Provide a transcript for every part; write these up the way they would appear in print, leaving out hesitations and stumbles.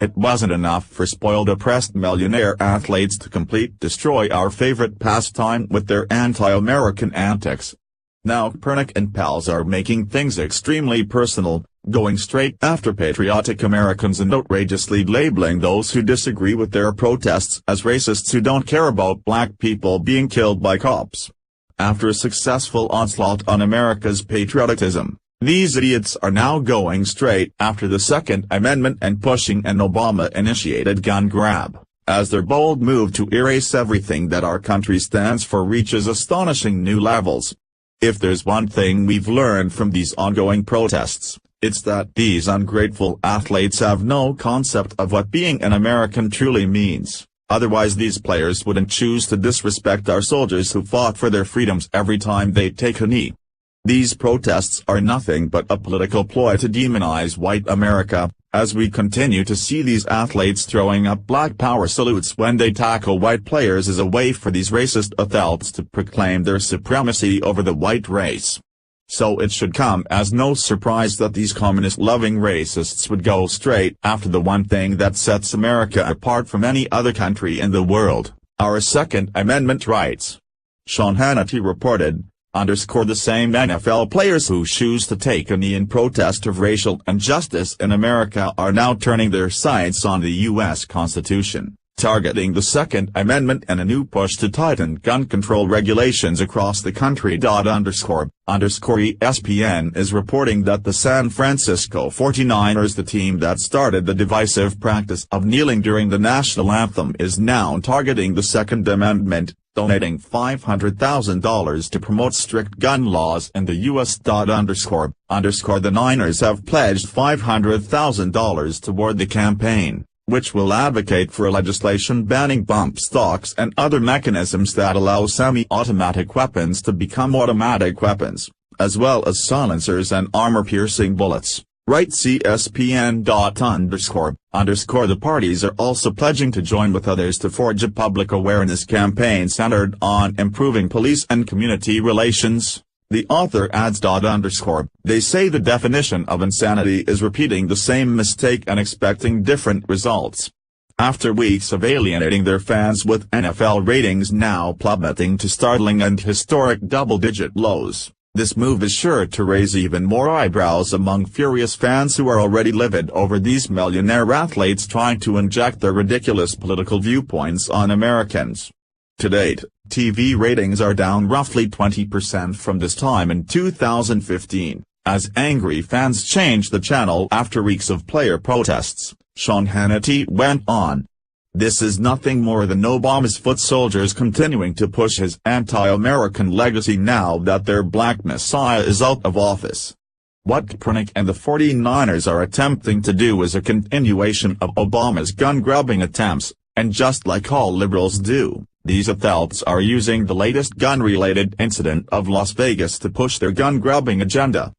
It wasn't enough for spoiled oppressed millionaire athletes to destroy our favorite pastime with their anti-American antics. Now Kaepernick and pals are making things extremely personal, going straight after patriotic Americans and outrageously labeling those who disagree with their protests as racists who don't care about black people being killed by cops. After a successful onslaught on America's patriotism, these idiots are now going straight after the Second Amendment and pushing an Obama-initiated gun grab, as their bold move to erase everything that our country stands for reaches astonishing new levels. If there's one thing we've learned from these ongoing protests, it's that these ungrateful athletes have no concept of what being an American truly means, otherwise these players wouldn't choose to disrespect our soldiers who fought for their freedoms every time they take a knee. These protests are nothing but a political ploy to demonize white America, as we continue to see these athletes throwing up Black Power salutes when they tackle white players as a way for these racist adults to proclaim their supremacy over the white race. So it should come as no surprise that these communist-loving racists would go straight after the one thing that sets America apart from any other country in the world, our Second Amendment rights. Sean Hannity reported. The same NFL players who choose to take a knee in protest of racial injustice in America are now turning their sights on the U.S. Constitution, targeting the Second Amendment and a new push to tighten gun control regulations across the country. ESPN is reporting that the San Francisco 49ers, the team that started the divisive practice of kneeling during the national anthem, is now targeting the Second Amendment, donating $500,000 to promote strict gun laws in the U.S. The Niners have pledged $500,000 toward the campaign, which will advocate for legislation banning bump stocks and other mechanisms that allow semi-automatic weapons to become automatic weapons, as well as silencers and armor-piercing bullets. Writes ESPN. The parties are also pledging to join with others to forge a public awareness campaign centered on improving police and community relations. The author adds. They say the definition of insanity is repeating the same mistake and expecting different results. After weeks of alienating their fans with NFL ratings now plummeting to startling and historic double-digit lows, this move is sure to raise even more eyebrows among furious fans who are already livid over these millionaire athletes trying to inject their ridiculous political viewpoints on Americans. To date, TV ratings are down roughly 20% from this time in 2015, as angry fans changed the channel after weeks of player protests. Sean Hannity went on. This is nothing more than Obama's foot soldiers continuing to push his anti-American legacy now that their black messiah is out of office. What Kaepernick and the 49ers are attempting to do is a continuation of Obama's gun-grabbing attempts, and just like all liberals do, these adults are using the latest gun-related incident of Las Vegas to push their gun-grabbing agenda.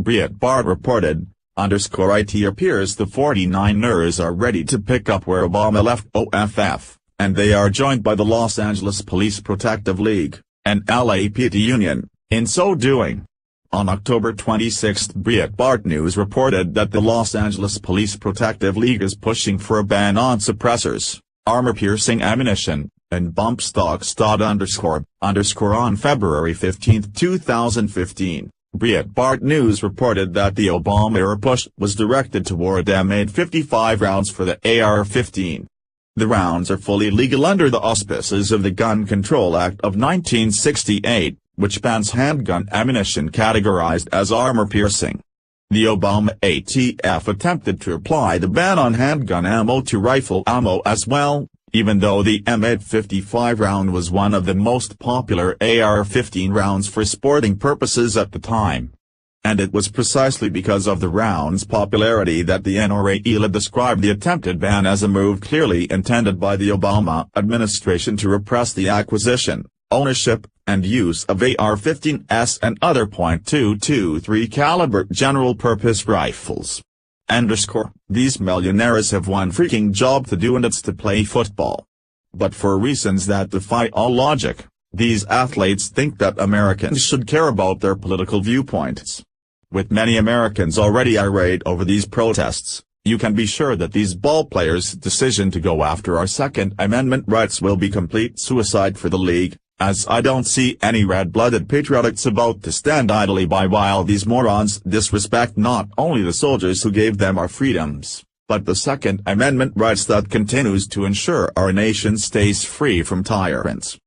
Breitbart reported. It appears the 49ers are ready to pick up where Obama left off, and they are joined by the Los Angeles Police Protective League, and LAPD union, in so doing. On October 26, Breitbart News reported that the Los Angeles Police Protective League is pushing for a ban on suppressors, armor-piercing ammunition, and bump stocks. On February 15, 2015. Breitbart News reported that the Obama-era push was directed toward M855 rounds for the AR-15. The rounds are fully legal under the auspices of the Gun Control Act of 1968, which bans handgun ammunition categorized as armor-piercing. The Obama ATF attempted to apply the ban on handgun ammo to rifle ammo as well, even though the M855 round was one of the most popular AR-15 rounds for sporting purposes at the time. And it was precisely because of the round's popularity that the NRA described the attempted ban as a move clearly intended by the Obama administration to repress the acquisition, ownership, and use of AR-15s and other .223 caliber general-purpose rifles. These millionaires have one freaking job to do, and it's to play football. But for reasons that defy all logic, these athletes think that Americans should care about their political viewpoints. With many Americans already irate over these protests, You can be sure that these ballplayers' decision to go after our Second Amendment rights will be complete suicide for the league, as I don't see any red-blooded patriotics about to stand idly by while these morons disrespect not only the soldiers who gave them our freedoms, but the Second Amendment rights that continues to ensure our nation stays free from tyrants.